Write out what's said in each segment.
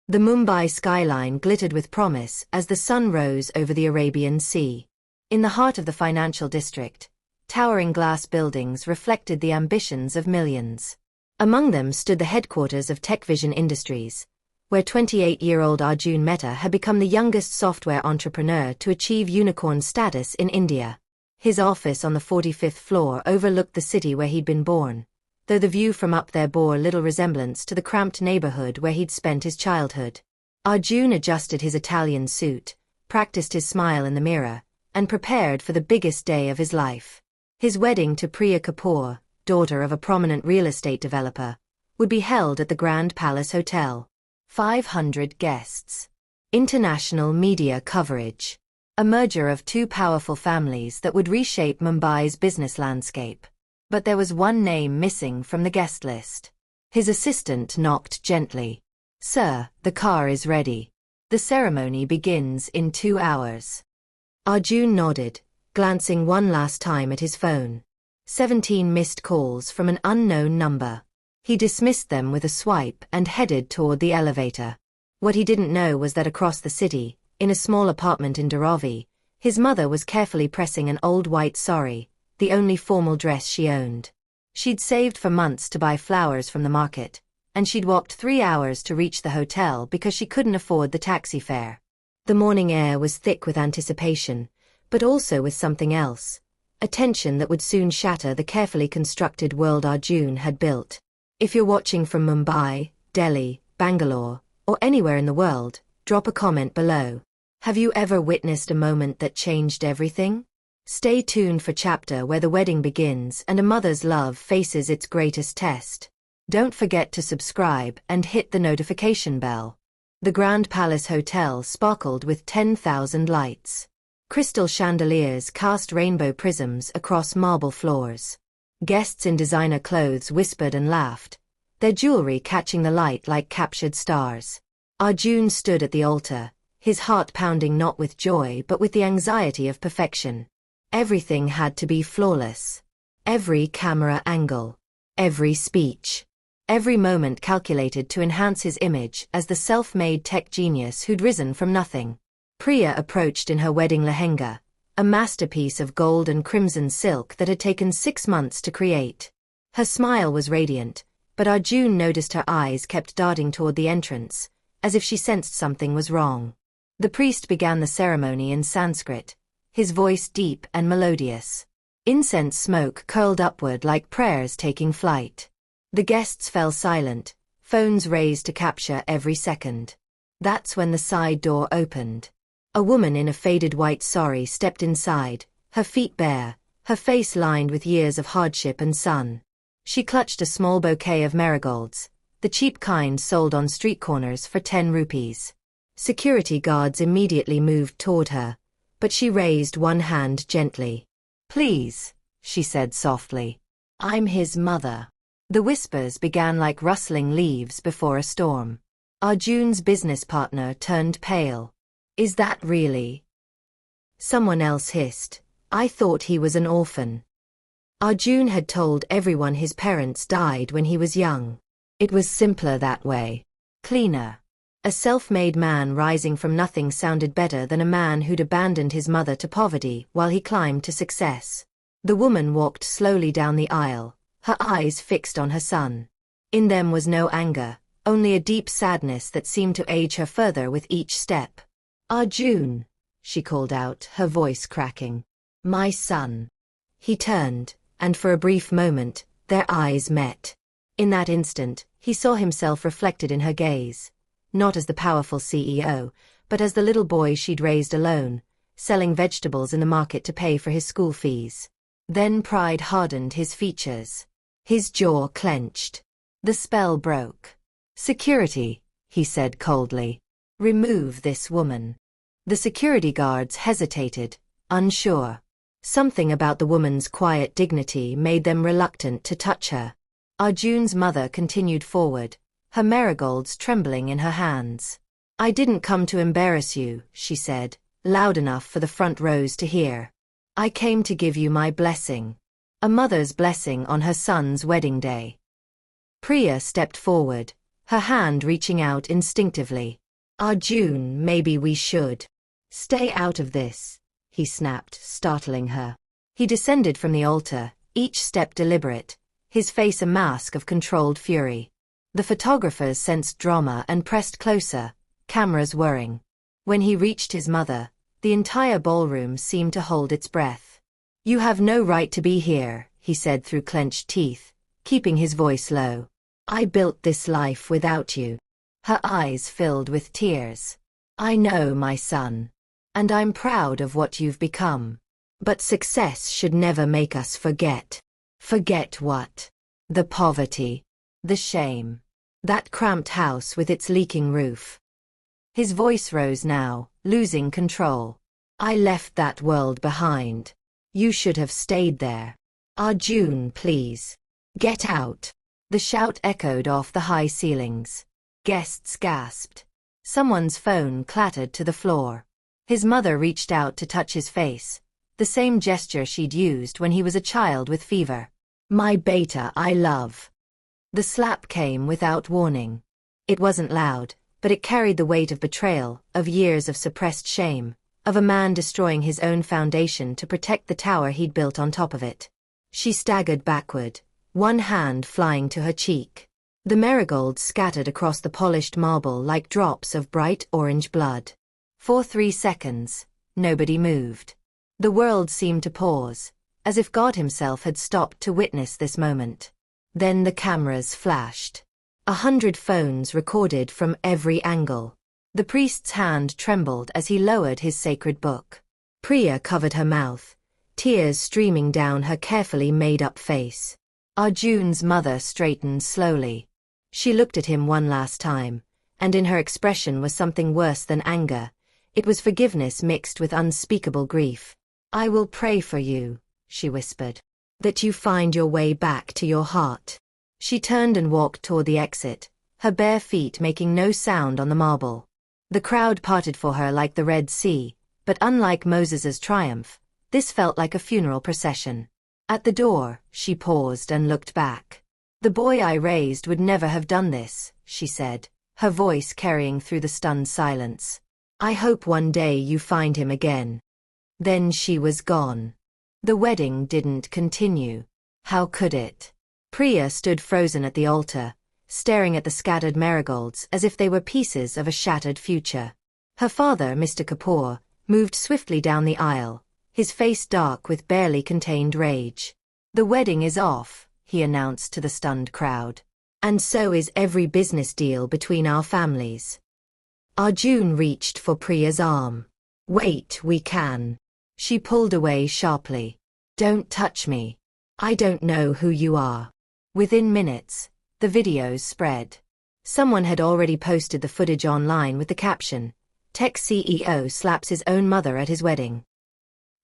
The Mumbai skyline glittered with promise as the sun rose over the Arabian Sea. In the heart of the financial district, towering glass buildings reflected the ambitions of millions. Among them stood the headquarters of TechVision Industries, where 28-year-old Arjun Mehta had become the youngest software entrepreneur to achieve unicorn status in India. His office on the 45th floor overlooked the city where he'd been born, though the view from up there bore little resemblance to the cramped neighborhood where he'd spent his childhood. Arjun adjusted his Italian suit, practiced his smile in the mirror, and prepared for the biggest day of his life. His wedding to Priya Kapoor, daughter of a prominent real estate developer, would be held at the Grand Palace Hotel. 500 guests. International media coverage. A merger of two powerful families that would reshape Mumbai's business landscape. But there was one name missing from the guest list. His assistant knocked gently. "Sir, the car is ready. The ceremony begins in 2 hours." Arjun nodded, glancing one last time at his phone. 17 missed calls from an unknown number. He dismissed them with a swipe and headed toward the elevator. What he didn't know was that across the city, in a small apartment in Dharavi, his mother was carefully pressing an old white sari, the only formal dress she owned. She'd saved for months to buy flowers from the market, and she'd walked 3 hours to reach the hotel because she couldn't afford the taxi fare. The morning air was thick with anticipation, but also with something else, a tension that would soon shatter the carefully constructed world Arjun had built. If you're watching from Mumbai, Delhi, Bangalore, or anywhere in the world, drop a comment below. Have you ever witnessed a moment that changed everything? Stay tuned for chapter where the wedding begins and a mother's love faces its greatest test. Don't forget to subscribe and hit the notification bell. The Grand Palace Hotel sparkled with 10,000 lights. Crystal chandeliers cast rainbow prisms across marble floors. Guests in designer clothes whispered and laughed, their jewelry catching the light like captured stars. Arjun stood at the altar, his heart pounding not with joy but with the anxiety of perfection. Everything had to be flawless. Every camera angle, every speech, every moment calculated to enhance his image as the self-made tech genius who'd risen from nothing. Priya approached in her wedding lehenga, a masterpiece of gold and crimson silk that had taken 6 months to create. Her smile was radiant, but Arjun noticed her eyes kept darting toward the entrance, as if she sensed something was wrong. The priest began the ceremony in Sanskrit, his voice deep and melodious. Incense smoke curled upward like prayers taking flight. The guests fell silent, phones raised to capture every second. That's when the side door opened. A woman in a faded white sari stepped inside, her feet bare, her face lined with years of hardship and sun. She clutched a small bouquet of marigolds, the cheap kind sold on street corners for 10 rupees. Security guards immediately moved toward her, but she raised one hand gently. "Please," she said softly. "I'm his mother." The whispers began like rustling leaves before a storm. Arjun's business partner turned pale. "Is that really?" Someone else hissed. "I thought he was an orphan." Arjun had told everyone his parents died when he was young. It was simpler that way. Cleaner. A self-made man rising from nothing sounded better than a man who'd abandoned his mother to poverty while he climbed to success. The woman walked slowly down the aisle, her eyes fixed on her son. In them was no anger, only a deep sadness that seemed to age her further with each step. "Arjun," she called out, her voice cracking. "My son." He turned, and for a brief moment, their eyes met. In that instant, he saw himself reflected in her gaze, not as the powerful CEO, but as the little boy she'd raised alone, selling vegetables in the market to pay for his school fees. Then pride hardened his features. His jaw clenched. The spell broke. "Security," he said coldly. "Remove this woman." The security guards hesitated, unsure. Something about the woman's quiet dignity made them reluctant to touch her. Arjun's mother continued forward, her marigolds trembling in her hands. "I didn't come to embarrass you," she said, loud enough for the front rows to hear. "I came to give you my blessing." A mother's blessing on her son's wedding day. Priya stepped forward, her hand reaching out instinctively. Arjun, maybe we should. Stay out of this, he snapped, startling her. He descended from the altar, each step deliberate, his face a mask of controlled fury. The photographers sensed drama and pressed closer, cameras whirring. When he reached his mother, the entire ballroom seemed to hold its breath. You have no right to be here, he said through clenched teeth, keeping his voice low. I built this life without you. Her eyes filled with tears. I know, my son. And I'm proud of what you've become. But success should never make us forget. Forget what? The poverty. The shame. That cramped house with its leaking roof. His voice rose now, losing control. I left that world behind. You should have stayed there. Arjun, please. Get out. The shout echoed off the high ceilings. Guests gasped. Someone's phone clattered to the floor. His mother reached out to touch his face, the same gesture she'd used when he was a child with fever. My beta, I love. The slap came without warning. It wasn't loud, but it carried the weight of betrayal, of years of suppressed shame, of a man destroying his own foundation to protect the tower he'd built on top of it. She staggered backward, one hand flying to her cheek. The marigolds scattered across the polished marble like drops of bright orange blood. For 3 seconds, nobody moved. The world seemed to pause, as if God himself had stopped to witness this moment. Then the cameras flashed. 100 phones recorded from every angle. The priest's hand trembled as he lowered his sacred book. Priya covered her mouth, tears streaming down her carefully made-up face. Arjun's mother straightened slowly. She looked at him one last time, and in her expression was something worse than anger. It was forgiveness mixed with unspeakable grief. I will pray for you, she whispered, that you find your way back to your heart. She turned and walked toward the exit, her bare feet making no sound on the marble. The crowd parted for her like the Red Sea, but unlike Moses's triumph, this felt like a funeral procession. At the door, she paused and looked back. The boy I raised would never have done this, she said, her voice carrying through the stunned silence. I hope one day you find him again. Then she was gone. The wedding didn't continue. How could it? Priya stood frozen at the altar, staring at the scattered marigolds as if they were pieces of a shattered future. Her father, Mr. Kapoor, moved swiftly down the aisle, his face dark with barely contained rage. The wedding is off, he announced to the stunned crowd. And so is every business deal between our families. Arjun reached for Priya's arm. Wait, we can. She pulled away sharply. Don't touch me. I don't know who you are. Within minutes, the videos spread. Someone had already posted the footage online with the caption, Tech CEO slaps his own mother at his wedding.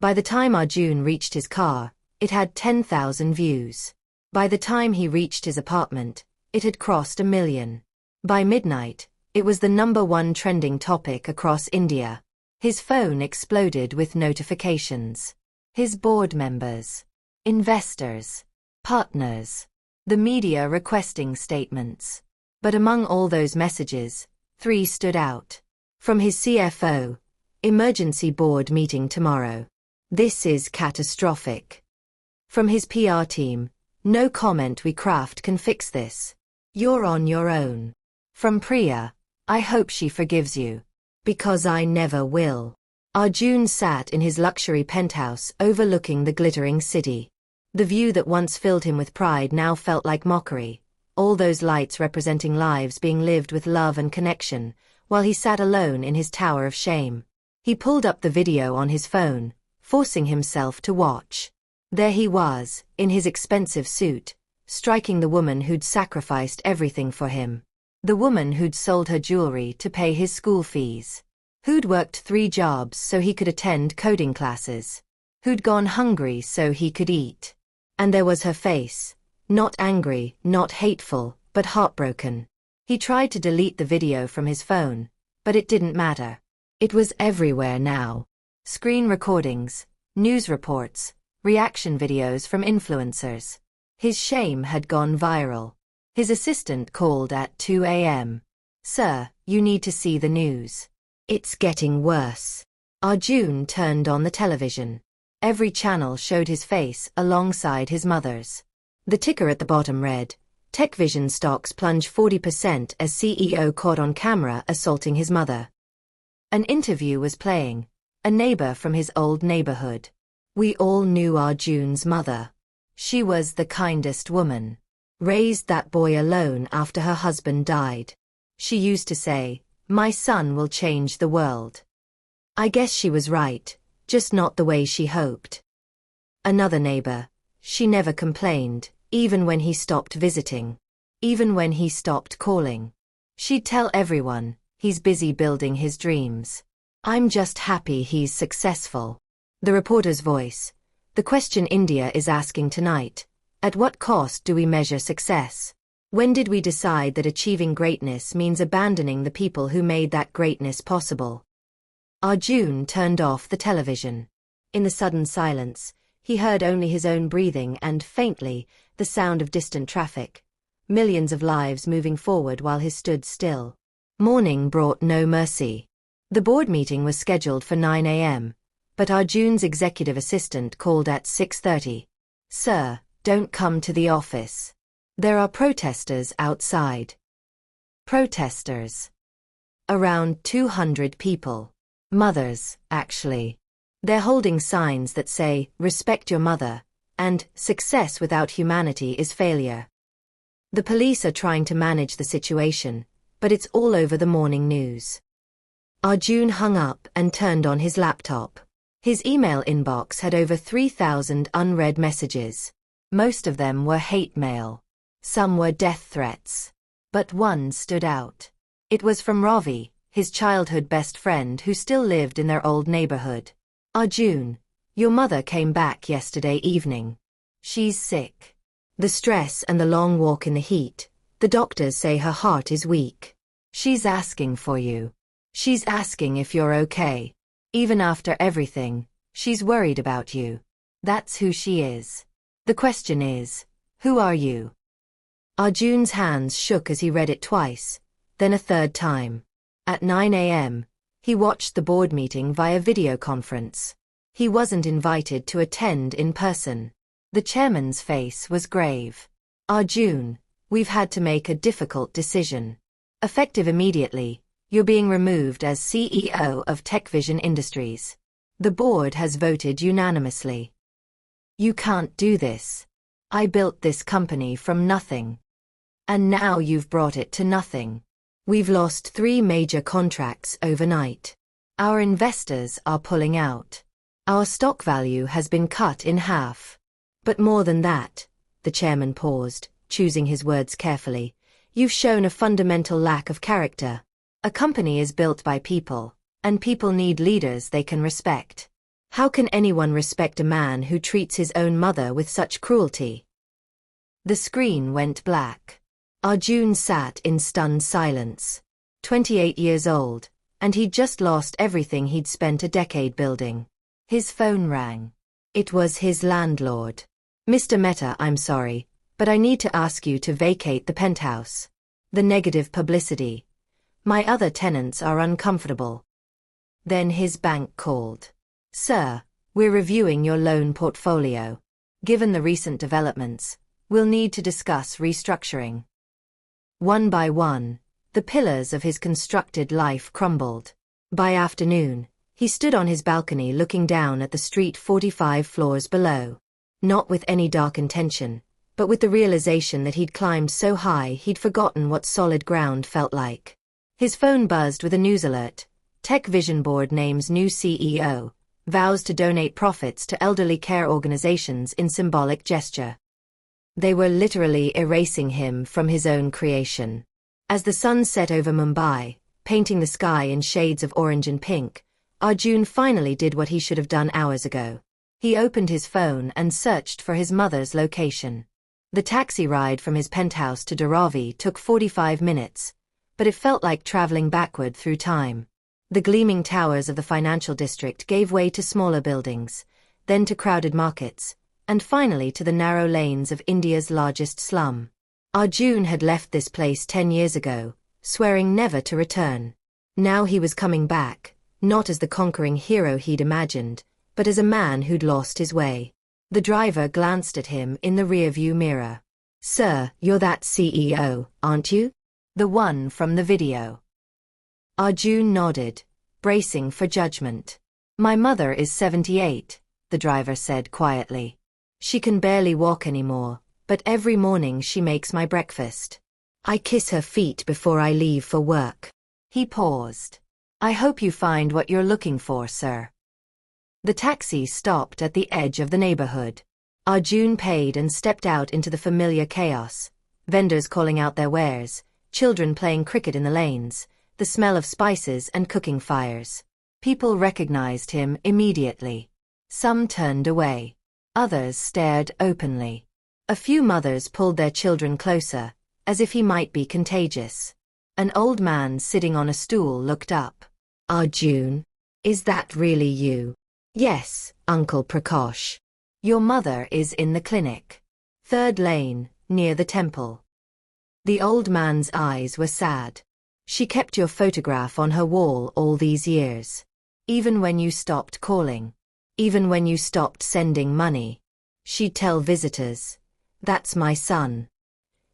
By the time Arjun reached his car, it had 10,000 views. By the time he reached his apartment, it had crossed 1 million. By midnight, it was the #1 trending topic across India. His phone exploded with notifications. His board members, investors, partners, the media requesting statements. But among all those messages, 3 stood out. From his CFO, emergency board meeting tomorrow. This is catastrophic. From his PR team, no comment we craft can fix this. You're on your own. From Priya, I hope she forgives you. Because I never will. Arjun sat in his luxury penthouse overlooking the glittering city. The view that once filled him with pride now felt like mockery, all those lights representing lives being lived with love and connection, while he sat alone in his tower of shame. He pulled up the video on his phone, forcing himself to watch. There he was, in his expensive suit, striking the woman who'd sacrificed everything for him. The woman who'd sold her jewelry to pay his school fees. Who'd worked 3 jobs so he could attend coding classes. Who'd gone hungry so he could eat. And there was her face. Not angry, not hateful, but heartbroken. He tried to delete the video from his phone, but it didn't matter. It was everywhere now. Screen recordings, news reports, reaction videos from influencers. His shame had gone viral. His assistant called at 2 a.m. "Sir, you need to see the news. It's getting worse." Arjun turned on the television. Every channel showed his face alongside his mother's. The ticker at the bottom read, "TechVision stocks plunge 40% as CEO caught on camera assaulting his mother." An interview was playing. A neighbor from his old neighborhood. "We all knew Arjun's mother. She was the kindest woman. Raised that boy alone after her husband died. She used to say, 'My son will change the world.' I guess she was right, just not the way she hoped." Another neighbor. "She never complained, even when he stopped visiting. Even when he stopped calling. She'd tell everyone, he's busy building his dreams. I'm just happy he's successful." The reporter's voice. "The question India is asking tonight, at what cost do we measure success? When did we decide that achieving greatness means abandoning the people who made that greatness possible?" Arjun turned off the television. In the sudden silence, he heard only his own breathing and, faintly, the sound of distant traffic. Millions of lives moving forward while he stood still. Morning brought no mercy. The board meeting was scheduled for 9 a.m., but Arjun's executive assistant called at 6:30. "Sir, don't come to the office. There are protesters outside." Protesters. Around 200 people. Mothers, actually. They're holding signs that say, "Respect your mother," and "Success without humanity is failure." The police are trying to manage the situation, but it's all over the morning news. Arjun hung up and turned on his laptop. His email inbox had over 3,000 unread messages. Most of them were hate mail. Some were death threats. But one stood out. It was from Ravi, his childhood best friend who still lived in their old neighborhood. "Arjun, your mother came back yesterday evening. She's sick. The stress and the long walk in the heat, the doctors say her heart is weak. She's asking for you. She's asking if you're okay. Even after everything, she's worried about you. That's who she is. The question is, who are you?" Arjun's hands shook as he read it twice, then a third time. At 9 a.m., he watched the board meeting via video conference. He wasn't invited to attend in person. The chairman's face was grave. "Arjun, we've had to make a difficult decision. Effective immediately, you're being removed as CEO of TechVision Industries. The board has voted unanimously." "You can't do this. I built this company from nothing. And now you've brought it to nothing. We've lost 3 major contracts overnight. Our investors are pulling out. Our stock value has been cut in half. But more than that," the chairman paused, choosing his words carefully, "you've shown a fundamental lack of character. A company is built by people, and people need leaders they can respect. How can anyone respect a man who treats his own mother with such cruelty?" The screen went black. Arjun sat in stunned silence. 28 years old, and he'd just lost everything he'd spent a decade building. His phone rang. It was his landlord. "Mr. Mehta, I'm sorry, but I need to ask you to vacate the penthouse. The negative publicity. My other tenants are uncomfortable." Then his bank called. "Sir, we're reviewing your loan portfolio. Given the recent developments, we'll need to discuss restructuring." One by one, the pillars of his constructed life crumbled. By afternoon, he stood on his balcony looking down at the street 45 floors below. Not with any dark intention, but with the realization that he'd climbed so high he'd forgotten what solid ground felt like. His phone buzzed with a news alert. TechVision Board names new CEO, vows to donate profits to elderly care organizations in symbolic gesture. They were literally erasing him from his own creation. As the sun set over Mumbai, painting the sky in shades of orange and pink, Arjun finally did what he should have done hours ago. He opened his phone and searched for his mother's location. The taxi ride from his penthouse to Dharavi took 45 minutes, but it felt like traveling backward through time. The gleaming towers of the financial district gave way to smaller buildings, then to crowded markets, and finally to the narrow lanes of India's largest slum. Arjun had left this place 10 years ago, swearing never to return. Now he was coming back, not as the conquering hero he'd imagined, but as a man who'd lost his way. The driver glanced at him in the rearview mirror. "Sir, you're that CEO, aren't you? The one from the video." Arjun nodded, bracing for judgment. "My mother is 78, the driver said quietly. "She can barely walk anymore, but every morning she makes my breakfast. I kiss her feet before I leave for work." He paused. "I hope you find what you're looking for, sir." The taxi stopped at the edge of the neighborhood. Arjun paid and stepped out into the familiar chaos. Vendors calling out their wares, children playing cricket in the lanes, the smell of spices and cooking fires. People recognized him immediately. Some turned away. Others stared openly. A few mothers pulled their children closer, as if he might be contagious. An old man sitting on a stool looked up. "Arjun, is that really you?" "Yes, Uncle Prakosh. Your mother is in the clinic. 3rd lane, near the temple." The old man's eyes were sad. "She kept your photograph on her wall all these years. Even when you stopped calling. Even when you stopped sending money. She'd tell visitors, 'That's my son.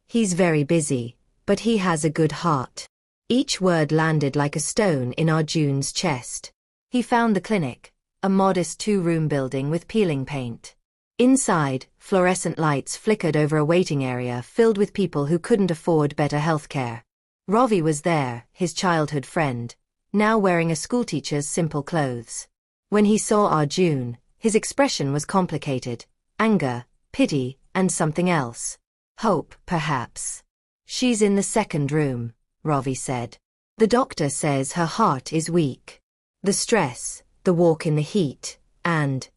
He's very busy, but he has a good heart.'" Each word landed like a stone in Arjun's chest. He found the clinic, a modest 2-room building with peeling paint. Inside, fluorescent lights flickered over a waiting area filled with people who couldn't afford better healthcare. Ravi was there, his childhood friend, now wearing a schoolteacher's simple clothes. When he saw Arjun, his expression was complicated: anger, pity, and something else. Hope, perhaps. "She's in the 2nd room, Ravi said. "The doctor says her heart is weak. The stress, the walk in the heat, and—"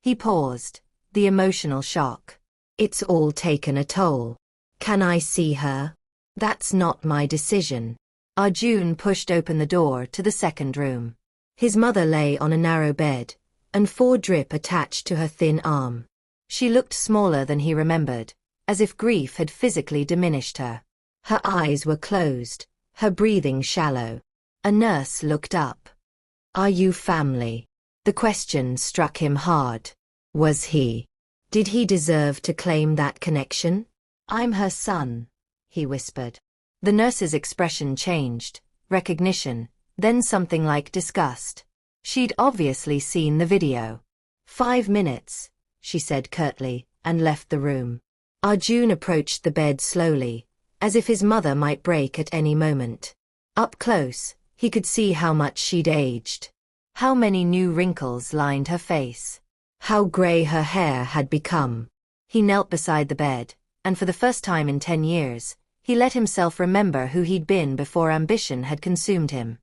He paused, the emotional shock. "It's all taken a toll. Can I see her?" "That's not my decision." Arjun pushed open the door to the 2nd room. His mother lay on a narrow bed, and 4 drip attached to her thin arm. She looked smaller than he remembered, as if grief had physically diminished her. Her eyes were closed, her breathing shallow. A nurse looked up. "Are you family?" The question struck him hard. Was he? Did he deserve to claim that connection? "I'm her son," he whispered. The nurse's expression changed, recognition, then something like disgust. She'd obviously seen the video. "5 minutes," she said curtly, and left the room. Arjun approached the bed slowly, as if his mother might break at any moment. Up close, he could see how much she'd aged. How many new wrinkles lined her face. How gray her hair had become. He knelt beside the bed, and for the first time in 10 years, he let himself remember who he'd been before ambition had consumed him.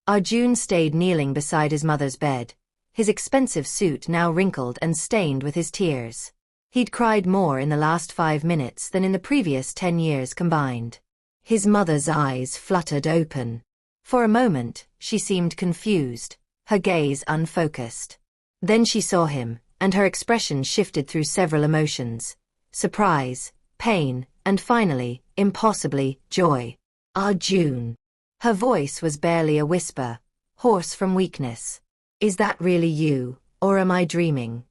Arjun stayed kneeling beside his mother's bed, his expensive suit now wrinkled and stained with his tears. He'd cried more in the last 5 minutes than in the previous 10 years combined. His mother's eyes fluttered open. For a moment, she seemed confused, her gaze unfocused. Then she saw him, and her expression shifted through several emotions: surprise, pain, and finally, impossibly, joy. "Arjun." Her voice was barely a whisper, hoarse from weakness. "Is that really you, or am I dreaming?"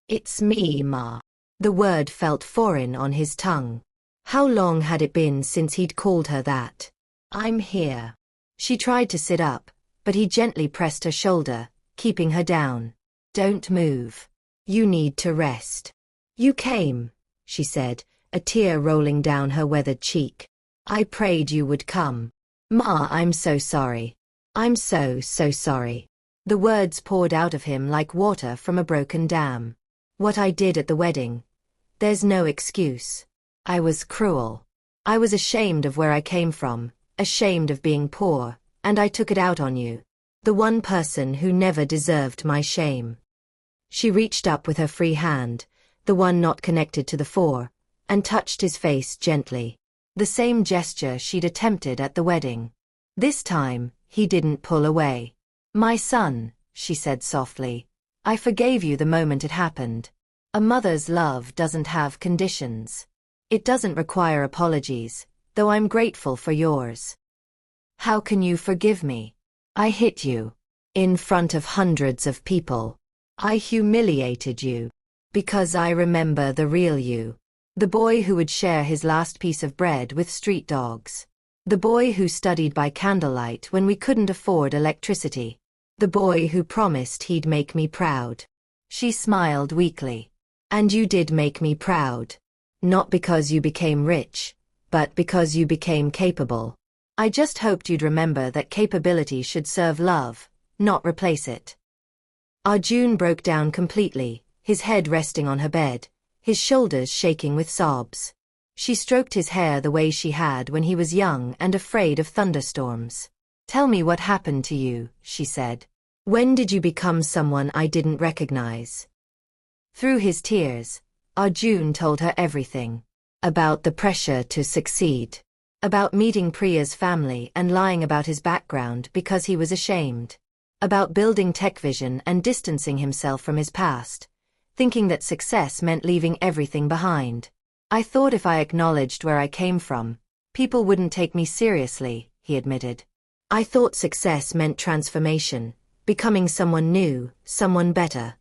"It's me, Ma." The word felt foreign on his tongue. How long had it been since he'd called her that? "I'm here." She tried to sit up, but he gently pressed her shoulder, keeping her down. "Don't move. You need to rest." "You came," she said, a tear rolling down her weathered cheek. "I prayed you would come. Ma, I'm so sorry. I'm so sorry." The words poured out of him like water from a broken dam. "What I did at the wedding. There's no excuse. I was cruel. I was ashamed of where I came from, ashamed of being poor, and I took it out on you. The one person who never deserved my shame." She reached up with her free hand, the one not connected to the 4, and touched his face gently. The same gesture she'd attempted at the wedding. This time, he didn't pull away. "My son," she said softly, "I forgave you the moment it happened. A mother's love doesn't have conditions." It doesn't require apologies, though I'm grateful for yours. How can you forgive me? I hit you. In front of hundreds of people. I humiliated you. Because I remember the real you. The boy who would share his last piece of bread with street dogs. The boy who studied by candlelight when we couldn't afford electricity. The boy who promised he'd make me proud. She smiled weakly. And you did make me proud. Not because you became rich, but because you became capable. I just hoped you'd remember that capability should serve love, not replace it. Arjun broke down completely, his head resting on her bed, his shoulders shaking with sobs. She stroked his hair the way she had when he was young and afraid of thunderstorms. Tell me what happened to you, she said. When did you become someone I didn't recognize? Through his tears, Arjun told her everything. About the pressure to succeed. About meeting Priya's family and lying about his background because he was ashamed. About building TechVision and distancing himself from his past, thinking that success meant leaving everything behind. I thought if I acknowledged where I came from, people wouldn't take me seriously, he admitted. I thought success meant transformation, becoming someone new, someone better.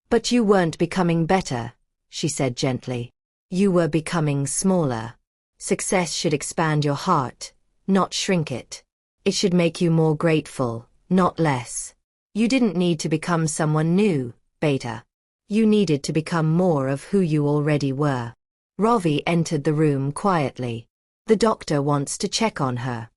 But you weren't becoming better, she said gently. You were becoming smaller. Success should expand your heart, not shrink it. It should make you more grateful, not less. You didn't need to become someone new, Beta. You needed to become more of who you already were. Ravi entered the room quietly. The doctor wants to check on her.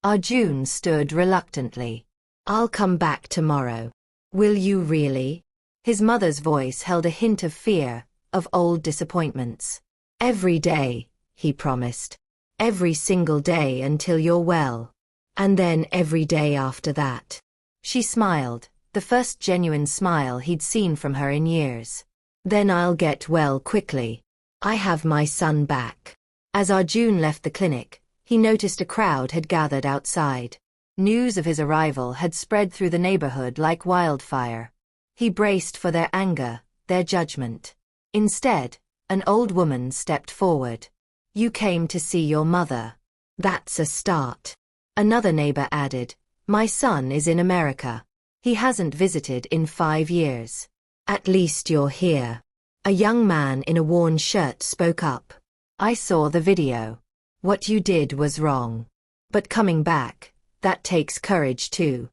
Arjun stood reluctantly. I'll come back tomorrow. Will you really? His mother's voice held a hint of fear, of old disappointments. Every day, he promised. Every single day until you're well. And then every day after that. She smiled, the first genuine smile he'd seen from her in years. Then I'll get well quickly. I have my son back. As Arjun left the clinic, he noticed a crowd had gathered outside. News of his arrival had spread through the neighborhood like wildfire. He braced for their anger, their judgment. Instead, an old woman stepped forward. You came to see your mother. That's a start. Another neighbor added, my son is in America. He hasn't visited in 5 years. At least you're here. A young man in a worn shirt spoke up. I saw the video. What you did was wrong. But coming back, that takes courage too.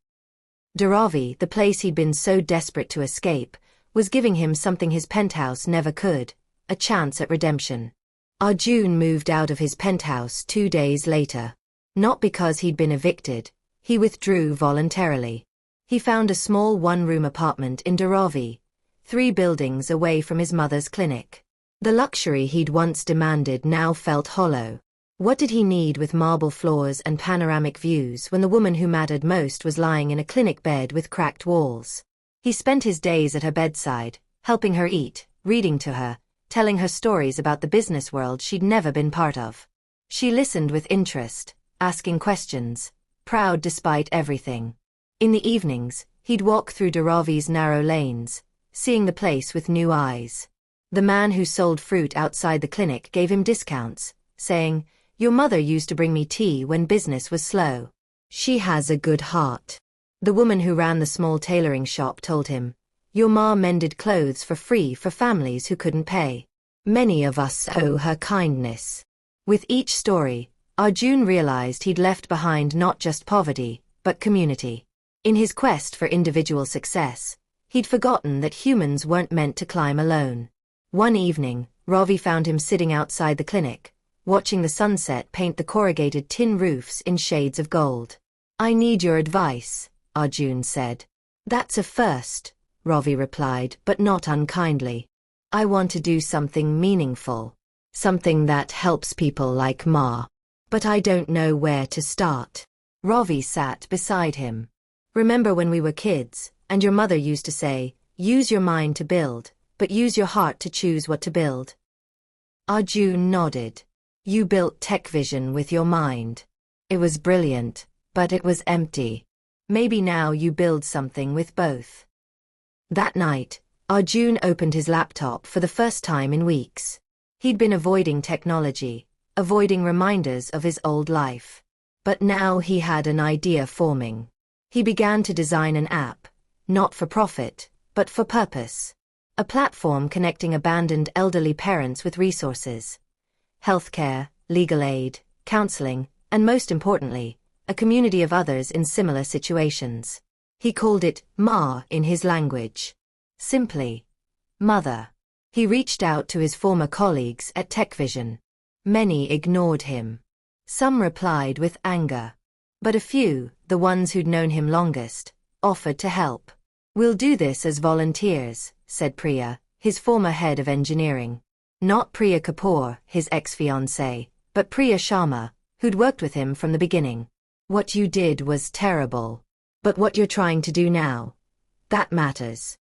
Dharavi, the place he'd been so desperate to escape, was giving him something his penthouse never could, a chance at redemption. Arjun moved out of his penthouse 2 days later. Not because he'd been evicted, he withdrew voluntarily. He found a small one-room apartment in Dharavi, 3 buildings away from his mother's clinic. The luxury he'd once demanded now felt hollow. What did he need with marble floors and panoramic views when the woman who mattered most was lying in a clinic bed with cracked walls? He spent his days at her bedside, helping her eat, reading to her, telling her stories about the business world she'd never been part of. She listened with interest, asking questions, proud despite everything. In the evenings, he'd walk through Dharavi's narrow lanes, seeing the place with new eyes. The man who sold fruit outside the clinic gave him discounts, saying, your mother used to bring me tea when business was slow. She has a good heart. The woman who ran the small tailoring shop told him, your ma mended clothes for free for families who couldn't pay. Many of us owe her kindness. With each story, Arjun realized he'd left behind not just poverty, but community. In his quest for individual success, he'd forgotten that humans weren't meant to climb alone. One evening, Ravi found him sitting outside the clinic, watching the sunset paint the corrugated tin roofs in shades of gold. I need your advice, Arjun said. That's a first, Ravi replied, but not unkindly. I want to do something meaningful. Something that helps people like Ma. But I don't know where to start. Ravi sat beside him. Remember when we were kids, and your mother used to say, use your mind to build, but use your heart to choose what to build? Arjun nodded. You built TechVision with your mind. It was brilliant, but it was empty. Maybe now you build something with both. That night, Arjun opened his laptop for the first time in weeks. He'd been avoiding technology, avoiding reminders of his old life. But now he had an idea forming. He began to design an app, not for profit, but for purpose. A platform connecting abandoned elderly parents with resources. Healthcare, legal aid, counseling, and most importantly, a community of others in similar situations. He called it Ma in his language. Simply, Mother. He reached out to his former colleagues at TechVision. Many ignored him. Some replied with anger. But a few, the ones who'd known him longest, offered to help. "We'll do this as volunteers," said Priya, his former head of engineering. Not Priya Kapoor, his ex-fiancée, but Priya Sharma, who'd worked with him from the beginning. "What you did was terrible. But what you're trying to do now, that matters."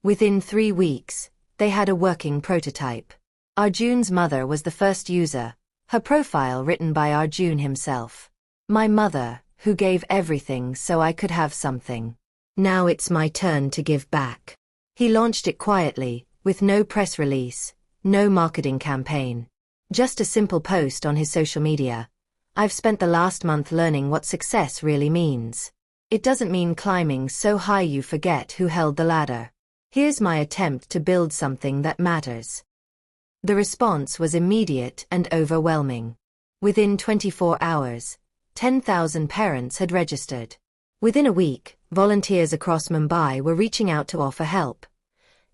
Within 3 weeks, they had a working prototype. Arjun's mother was the first user, her profile written by Arjun himself. "My mother, who gave everything so I could have something. Now it's my turn to give back." He launched it quietly, with no press release, no marketing campaign. Just a simple post on his social media. "I've spent the last month learning what success really means. It doesn't mean climbing so high you forget who held the ladder. Here's my attempt to build something that matters." The response was immediate and overwhelming. Within 24 hours, 10,000 parents had registered. Within a week, volunteers across Mumbai were reaching out to offer help.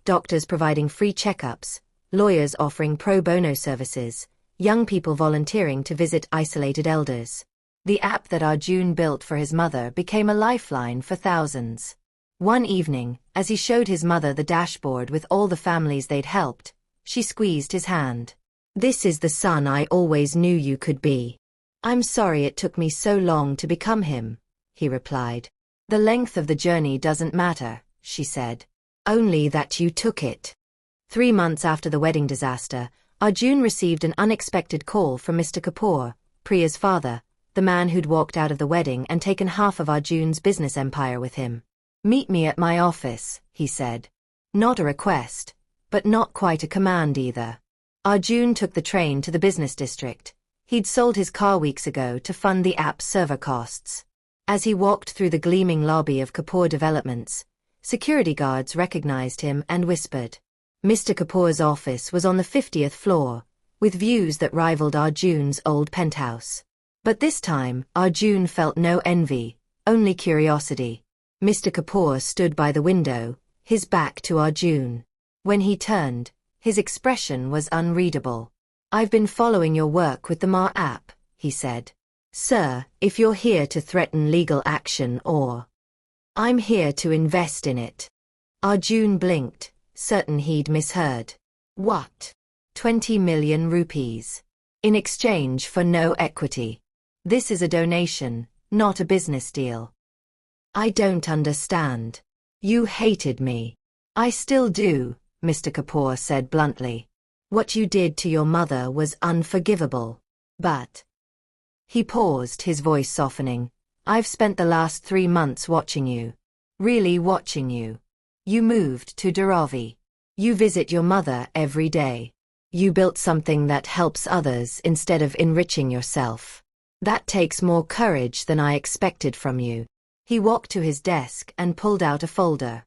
Doctors providing free checkups, lawyers offering pro bono services, young people volunteering to visit isolated elders. The app that Arjun built for his mother became a lifeline for thousands. One evening, as he showed his mother the dashboard with all the families they'd helped, she squeezed his hand. "This is the son I always knew you could be." "I'm sorry it took me so long to become him," he replied. "The length of the journey doesn't matter," she said. "Only that you took it." 3 months after the wedding disaster, Arjun received an unexpected call from Mr. Kapoor, Priya's father, the man who'd walked out of the wedding and taken half of Arjun's business empire with him. "Meet me at my office," he said. Not a request, but not quite a command either. Arjun took the train to the business district. He'd sold his car weeks ago to fund the app's server costs. As he walked through the gleaming lobby of Kapoor Developments, security guards recognized him and whispered. Mr. Kapoor's office was on the 50th floor, with views that rivaled Arjun's old penthouse. But this time, Arjun felt no envy, only curiosity. Mr. Kapoor stood by the window, his back to Arjun. When he turned, his expression was unreadable. "I've been following your work with the Ma app," he said. "Sir, if you're here to threaten legal action or..." "I'm here to invest in it." Arjun blinked, certain he'd misheard. "What?" 20 million rupees. In exchange for no equity. "This is a donation, not a business deal." "I don't understand. You hated me." "I still do," Mr. Kapoor said bluntly. "What you did to your mother was unforgivable. But..." He paused, his voice softening. "I've spent the last 3 months watching you. Really watching you. You moved to Dharavi. You visit your mother every day. You built something that helps others instead of enriching yourself. That takes more courage than I expected from you." He walked to his desk and pulled out a folder.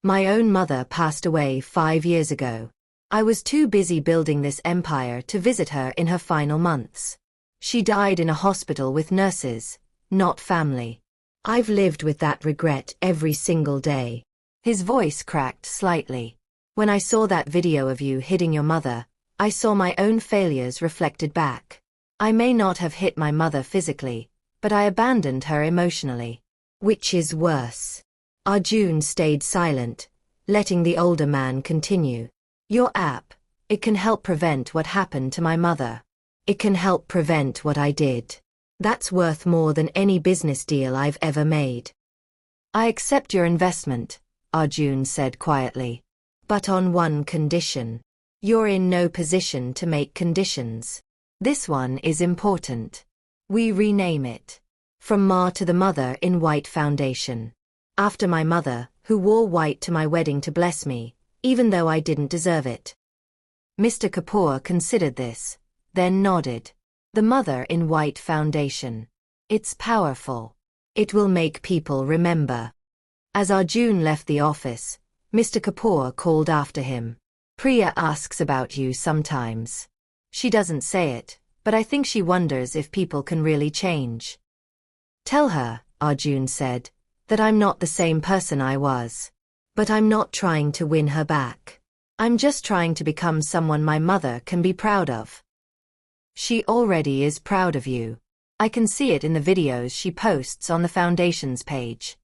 "My own mother passed away 5 years ago. I was too busy building this empire to visit her in her final months. She died in a hospital with nurses, not family. I've lived with that regret every single day." His voice cracked slightly. "When I saw that video of you hitting your mother, I saw my own failures reflected back. I may not have hit my mother physically, but I abandoned her emotionally. Which is worse?" Arjun stayed silent, letting the older man continue. "Your app, it can help prevent what happened to my mother. It can help prevent what I did. That's worth more than any business deal I've ever made." "I accept your investment," Arjun said quietly. "But on one condition. You're in no position to make conditions. This one is important. We rename it. From Ma to the Mother in White Foundation. After my mother, who wore white to my wedding to bless me, even though I didn't deserve it." Mr. Kapoor considered this, then nodded. The mother in white foundation. It's powerful. It will make people remember. As Arjun left the office, Mr. Kapoor called after him. Priya asks about you sometimes. She doesn't say it, but I think she wonders if people can really change. Tell her, Arjun said, that I'm not the same person I was. But I'm not trying to win her back. I'm just trying to become someone my mother can be proud of. She already is proud of you. I can see it in the videos she posts on the Foundation's page.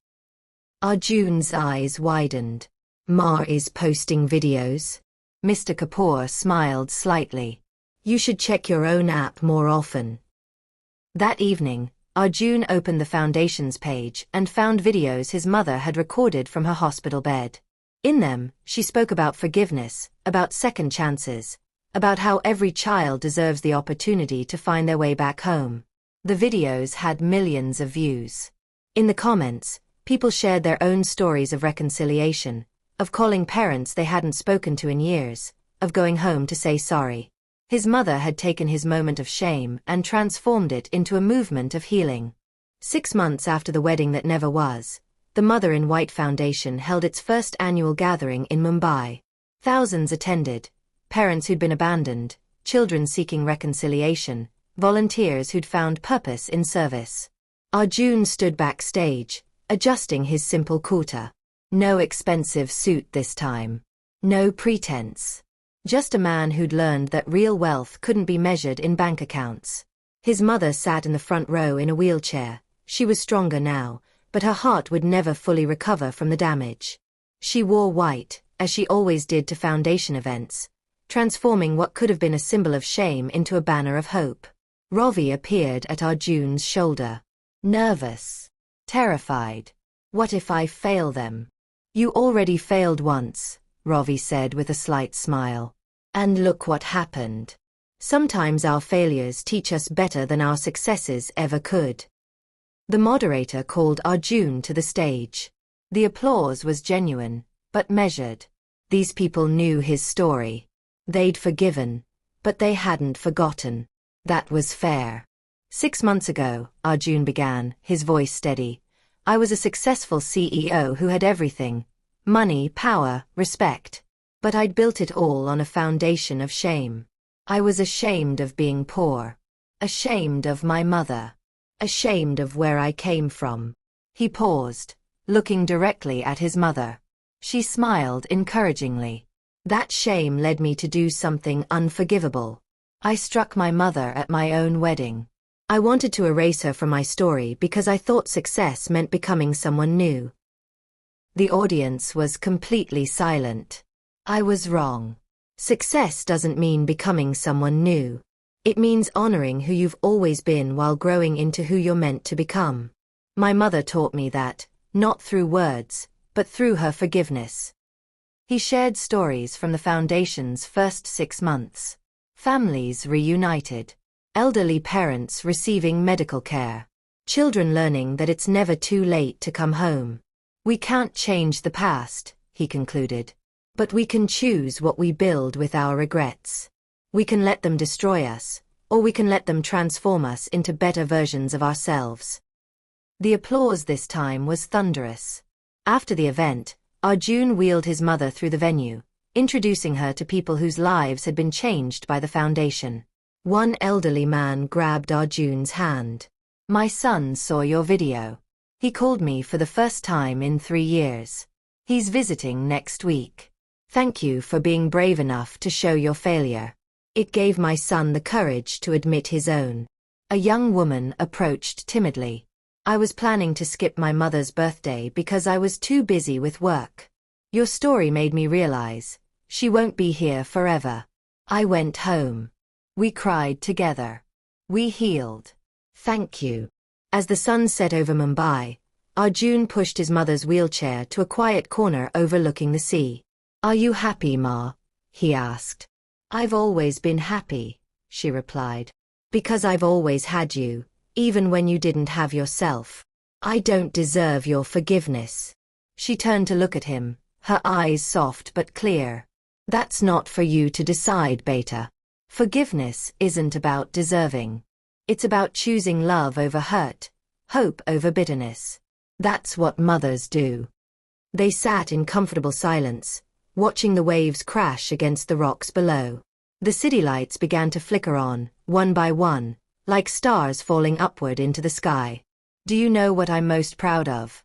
Arjun's eyes widened. Ma is posting videos? Mr. Kapoor smiled slightly. You should check your own app more often. That evening, Arjun opened the Foundation's page and found videos his mother had recorded from her hospital bed. In them, she spoke about forgiveness, about second chances, about how every child deserves the opportunity to find their way back home. The videos had millions of views. In the comments, people shared their own stories of reconciliation, of calling parents they hadn't spoken to in years, of going home to say sorry. His mother had taken his moment of shame and transformed it into a movement of healing. 6 months after the wedding that never was, the Mother in White Foundation held its first annual gathering in Mumbai. Thousands attended, parents who'd been abandoned, children seeking reconciliation, volunteers who'd found purpose in service. Arjun stood backstage, adjusting his simple kurta. No expensive suit this time. No pretense. Just a man who'd learned that real wealth couldn't be measured in bank accounts. His mother sat in the front row in a wheelchair. She was stronger now, but her heart would never fully recover from the damage. She wore white, as she always did to Foundation events, transforming what could have been a symbol of shame into a banner of hope. Ravi appeared at Arjun's shoulder. Nervous. Terrified. What if I fail them? You already failed once, Ravi said with a slight smile. And look what happened. Sometimes our failures teach us better than our successes ever could. The moderator called Arjun to the stage. The applause was genuine, but measured. These people knew his story. They'd forgiven, but they hadn't forgotten. That was fair. 6 months ago, Arjun began, his voice steady. I was a successful CEO who had everything. Money, power, respect. But I'd built it all on a foundation of shame. I was ashamed of being poor. Ashamed of my mother. Ashamed of where I came from. He paused, looking directly at his mother. She smiled encouragingly. That shame led me to do something unforgivable. I struck my mother at my own wedding. I wanted to erase her from my story because I thought success meant becoming someone new. The audience was completely silent. I was wrong. Success doesn't mean becoming someone new. It means honoring who you've always been while growing into who you're meant to become. My mother taught me that, not through words, but through her forgiveness. He shared stories from the Foundation's first 6 months. Families reunited. Elderly parents receiving medical care. Children learning that it's never too late to come home. We can't change the past, he concluded. But we can choose what we build with our regrets. We can let them destroy us, or we can let them transform us into better versions of ourselves. The applause this time was thunderous. After the event, Arjun wheeled his mother through the venue, introducing her to people whose lives had been changed by the Foundation. One elderly man grabbed Arjun's hand. My son saw your video. He called me for the first time in 3 years. He's visiting next week. Thank you for being brave enough to show your failure. It gave my son the courage to admit his own. A young woman approached timidly. I was planning to skip my mother's birthday because I was too busy with work. Your story made me realize, she won't be here forever. I went home. We cried together. We healed. Thank you. As the sun set over Mumbai, Arjun pushed his mother's wheelchair to a quiet corner overlooking the sea. Are you happy, Ma? He asked. I've always been happy, she replied. Because I've always had you, even when you didn't have yourself. I don't deserve your forgiveness. She turned to look at him, her eyes soft but clear. That's not for you to decide, Beta. Forgiveness isn't about deserving. It's about choosing love over hurt, hope over bitterness. That's what mothers do. They sat in comfortable silence, watching the waves crash against the rocks below. The city lights began to flicker on, one by one, like stars falling upward into the sky. Do you know what I'm most proud of?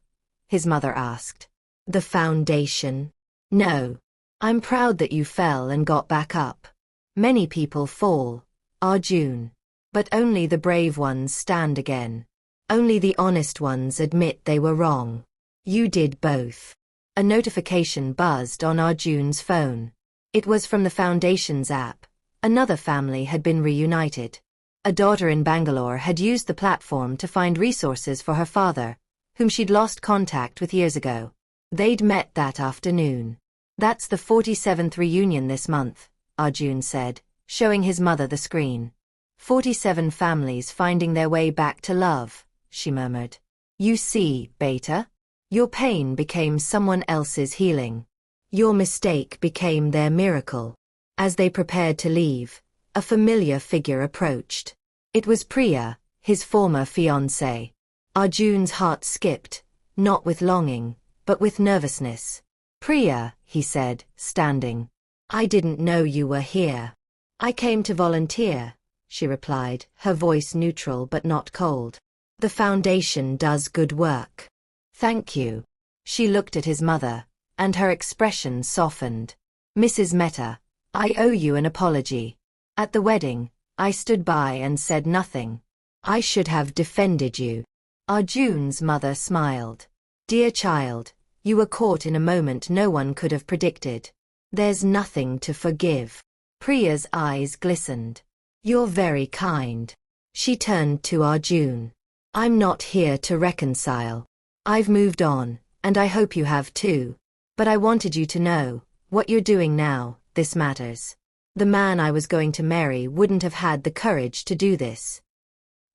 His mother asked. The foundation? No. I'm proud that you fell and got back up. Many people fall, Arjun. But only the brave ones stand again. Only the honest ones admit they were wrong. You did both. A notification buzzed on Arjun's phone. It was from the Foundation's app. Another family had been reunited. A daughter in Bangalore had used the platform to find resources for her father, whom she'd lost contact with years ago. They'd met that afternoon. That's the 47th reunion this month, Arjun said, showing his mother the screen. 47 families finding their way back to love, she murmured. You see, Beta? Your pain became someone else's healing. Your mistake became their miracle. As they prepared to leave, a familiar figure approached. It was Priya, his former fiancée. Arjun's heart skipped, not with longing, but with nervousness. Priya, he said, standing. I didn't know you were here. I came to volunteer, she replied, her voice neutral but not cold. The Foundation does good work. Thank you. She looked at his mother, and her expression softened. Mrs. Mehta, I owe you an apology. At the wedding, I stood by and said nothing. I should have defended you. Arjun's mother smiled. Dear child, you were caught in a moment no one could have predicted. There's nothing to forgive. Priya's eyes glistened. You're very kind. She turned to Arjun. I'm not here to reconcile. I've moved on, and I hope you have too. But I wanted you to know, what you're doing now, this matters. The man I was going to marry wouldn't have had the courage to do this.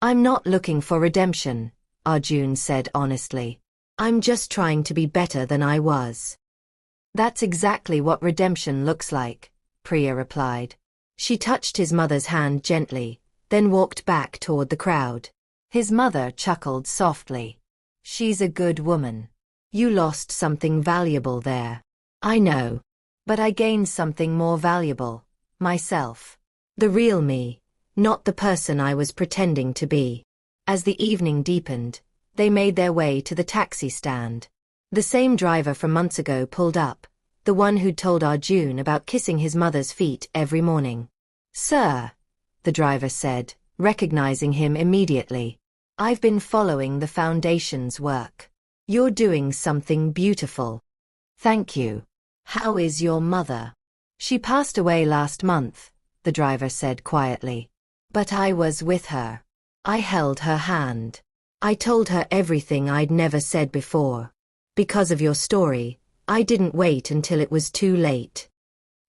I'm not looking for redemption, Arjun said honestly. I'm just trying to be better than I was. That's exactly what redemption looks like, Priya replied. She touched his mother's hand gently, then walked back toward the crowd. His mother chuckled softly. She's a good woman. You lost something valuable there. I know. But I gained something more valuable. Myself. The real me, not the person I was pretending to be. As the evening deepened, they made their way to the taxi stand. The same driver from months ago pulled up, the one who'd told Arjun about kissing his mother's feet every morning. Sir, the driver said, recognizing him immediately. I've been following the Foundation's work. You're doing something beautiful. Thank you. How is your mother? She passed away last month, the driver said quietly. But I was with her. I held her hand. I told her everything I'd never said before. Because of your story, I didn't wait until it was too late.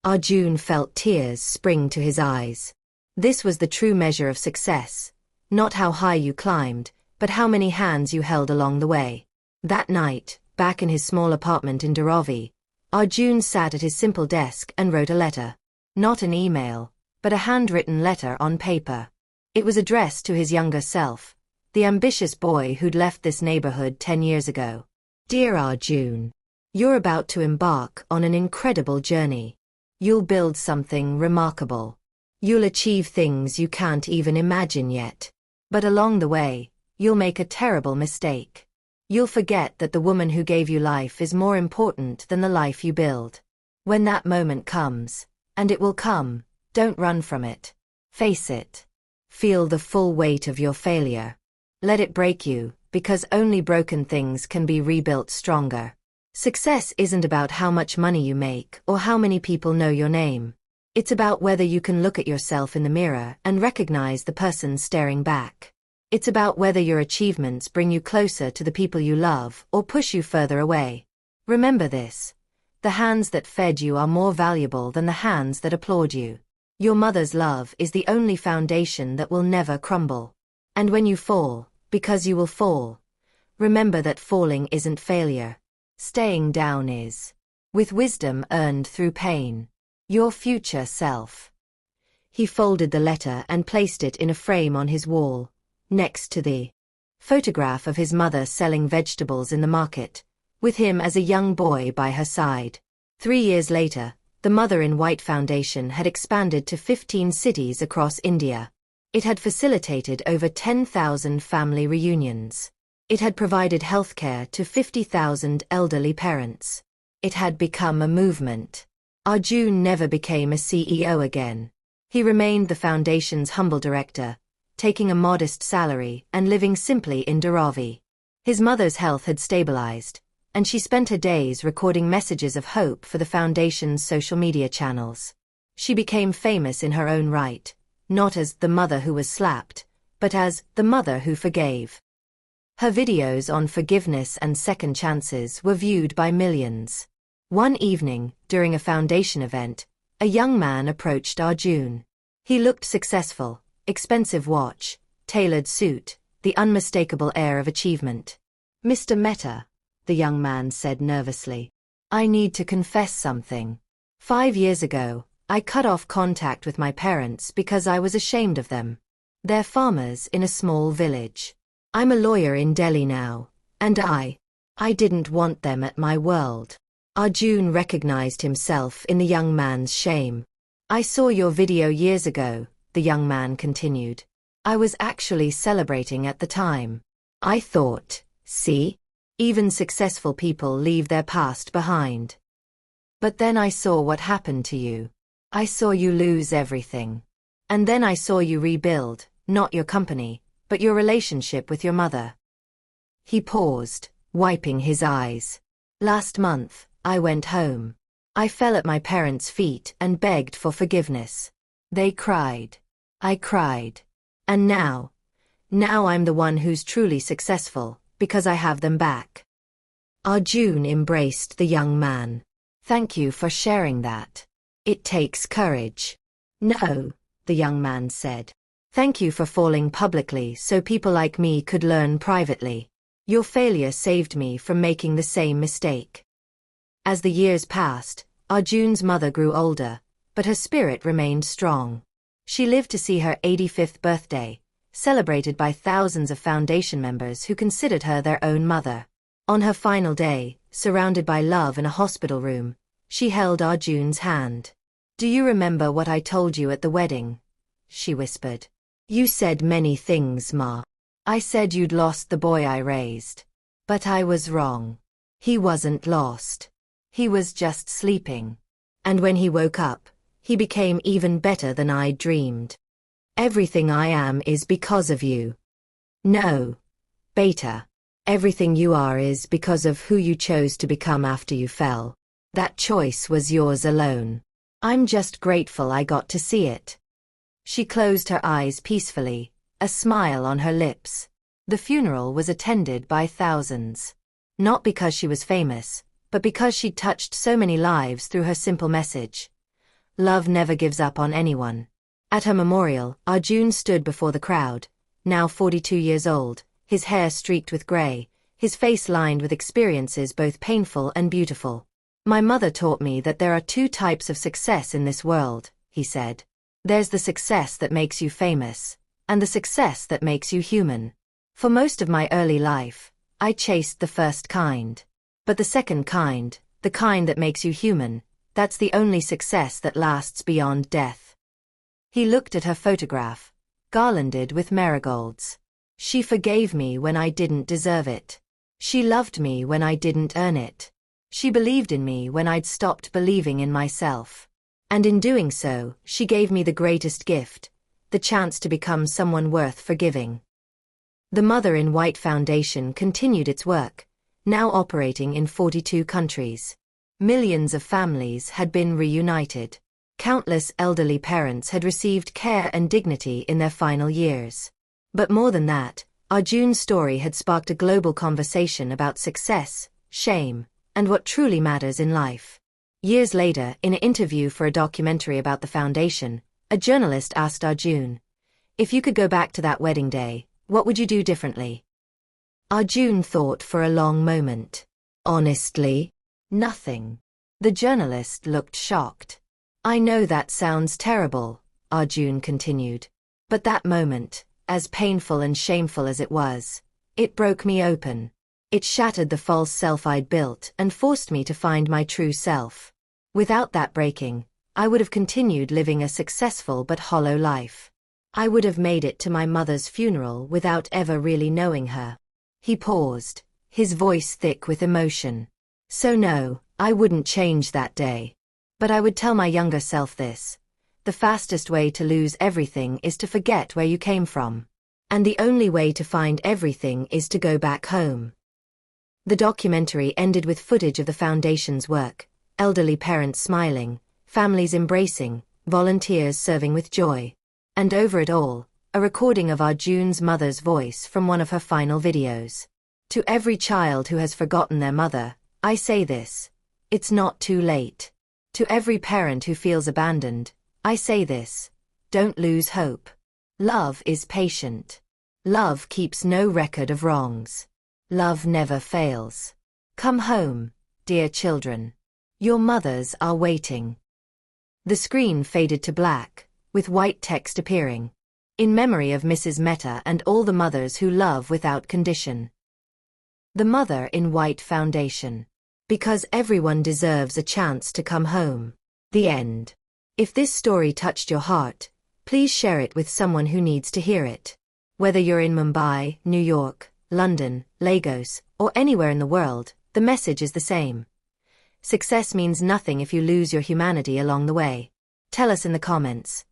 Arjun felt tears spring to his eyes. This was the true measure of success. Not how high you climbed, but how many hands you held along the way. That night, back in his small apartment in Dharavi, Arjun sat at his simple desk and wrote a letter. Not an email, but a handwritten letter on paper. It was addressed to his younger self, the ambitious boy who'd left this neighborhood 10 years ago. Dear Arjun, you're about to embark on an incredible journey. You'll build something remarkable. You'll achieve things you can't even imagine yet. But along the way, you'll make a terrible mistake. You'll forget that the woman who gave you life is more important than the life you build. When that moment comes, and it will come, don't run from it. Face it. Feel the full weight of your failure. Let it break you, because only broken things can be rebuilt stronger. Success isn't about how much money you make or how many people know your name. It's about whether you can look at yourself in the mirror and recognize the person staring back. It's about whether your achievements bring you closer to the people you love or push you further away. Remember this. The hands that fed you are more valuable than the hands that applaud you. Your mother's love is the only foundation that will never crumble. And when you fall, because you will fall, remember that falling isn't failure. Staying down is. With wisdom earned through pain. Your future self. He folded the letter and placed it in a frame on his wall, next to the photograph of his mother selling vegetables in the market, with him as a young boy by her side. 3 years later, the Mother in White Foundation had expanded to 15 cities across India. It had facilitated over 10,000 family reunions. It had provided healthcare to 50,000 elderly parents. It had become a movement. Arjun never became a CEO again. He remained the foundation's humble director, taking a modest salary and living simply in Dharavi. His mother's health had stabilized, and she spent her days recording messages of hope for the foundation's social media channels. She became famous in her own right, not as the mother who was slapped, but as the mother who forgave. Her videos on forgiveness and second chances were viewed by millions. One evening, during a foundation event, a young man approached Arjun. He looked successful, expensive watch, tailored suit, the unmistakable air of achievement. "Mr. Mehta," the young man said nervously, "I need to confess something. 5 years ago, I cut off contact with my parents because I was ashamed of them. They're farmers in a small village. I'm a lawyer in Delhi now, and I didn't want them at my world." Arjun recognized himself in the young man's shame. "I saw your video years ago," the young man continued. "I was actually celebrating at the time. I thought, see? Even successful people leave their past behind. But then I saw what happened to you. I saw you lose everything. And then I saw you rebuild, not your company, but your relationship with your mother." He paused, wiping his eyes. "Last month, I went home. I fell at my parents' feet and begged for forgiveness. They cried. I cried. And now I'm the one who's truly successful, because I have them back." Arjun embraced the young man. "Thank you for sharing that. It takes courage." "No," the young man said. "Thank you for falling publicly so people like me could learn privately. Your failure saved me from making the same mistake." As the years passed, Arjun's mother grew older, but her spirit remained strong. She lived to see her 85th birthday, celebrated by thousands of foundation members who considered her their own mother. On her final day, surrounded by love in a hospital room, she held Arjun's hand. "Do you remember what I told you at the wedding?" she whispered. "You said many things, Ma. I said you'd lost the boy I raised. But I was wrong. He wasn't lost. He was just sleeping. And when he woke up, he became even better than I'd dreamed. Everything I am is because of you. No, Beta. Everything you are is because of who you chose to become after you fell. That choice was yours alone. I'm just grateful I got to see it." She closed her eyes peacefully, a smile on her lips. The funeral was attended by thousands. Not because she was famous, but because she'd touched so many lives through her simple message. Love never gives up on anyone. At her memorial, Arjun stood before the crowd, now 42 years old, his hair streaked with gray, his face lined with experiences both painful and beautiful. "My mother taught me that there are 2 types of success in this world," he said. "There's the success that makes you famous, and the success that makes you human. For most of my early life, I chased the first kind. But the second kind, the kind that makes you human, that's the only success that lasts beyond death." He looked at her photograph, garlanded with marigolds. "She forgave me when I didn't deserve it. She loved me when I didn't earn it. She believed in me when I'd stopped believing in myself. And in doing so, she gave me the greatest gift, the chance to become someone worth forgiving." The Mother in White Foundation continued its work, now operating in 42 countries. Millions of families had been reunited. Countless elderly parents had received care and dignity in their final years. But more than that, Arjun's story had sparked a global conversation about success, shame, and what truly matters in life. Years later, in an interview for a documentary about the foundation, a journalist asked Arjun, "If you could go back to that wedding day, what would you do differently?" Arjun thought for a long moment. "Honestly, nothing." The journalist looked shocked. I know that sounds terrible, Arjun continued. But that moment, as painful and shameful as it was, it broke me open. It shattered the false self I'd built and forced me to find my true self. Without that breaking, I would have continued living a successful but hollow life. I would have made it to my mother's funeral without ever really knowing her. He paused, his voice thick with emotion. So no, I wouldn't change that day. But I would tell my younger self this. The fastest way to lose everything is to forget where you came from. And the only way to find everything is to go back home. The documentary ended with footage of the foundation's work, elderly parents smiling, families embracing, volunteers serving with joy. And over it all, a recording of Arjun's mother's voice from one of her final videos. To every child who has forgotten their mother, I say this. It's not too late. To every parent who feels abandoned, I say this. Don't lose hope. Love is patient. Love keeps no record of wrongs. Love never fails. Come home, dear children. Your mothers are waiting. The screen faded to black, with white text appearing. In memory of Mrs. Mehta and all the mothers who love without condition. The Mother in White Foundation. Because everyone deserves a chance to come home. The end. If this story touched your heart, please share it with someone who needs to hear it. Whether you're in Mumbai, New York, London, Lagos, or anywhere in the world, the message is the same. Success means nothing if you lose your humanity along the way. Tell us in the comments.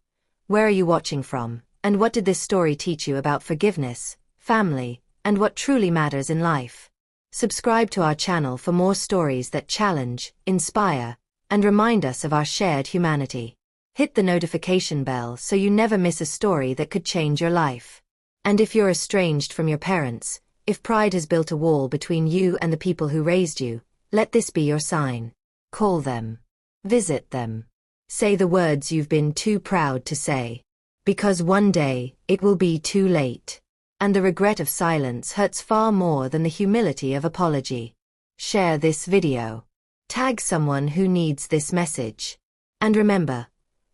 Where are you watching from, and what did this story teach you about forgiveness, family, and what truly matters in life? Subscribe to our channel for more stories that challenge, inspire, and remind us of our shared humanity. Hit the notification bell so you never miss a story that could change your life. And if you're estranged from your parents, if pride has built a wall between you and the people who raised you, let this be your sign. Call them. Visit them. Say the words you've been too proud to say. Because one day, it will be too late. And the regret of silence hurts far more than the humility of apology. Share this video. Tag someone who needs this message. And remember,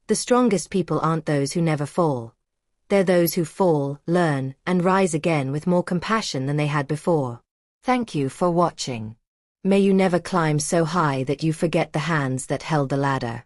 the strongest people aren't those who never fall. They're those who fall, learn, and rise again with more compassion than they had before. Thank you for watching. May you never climb so high that you forget the hands that held the ladder.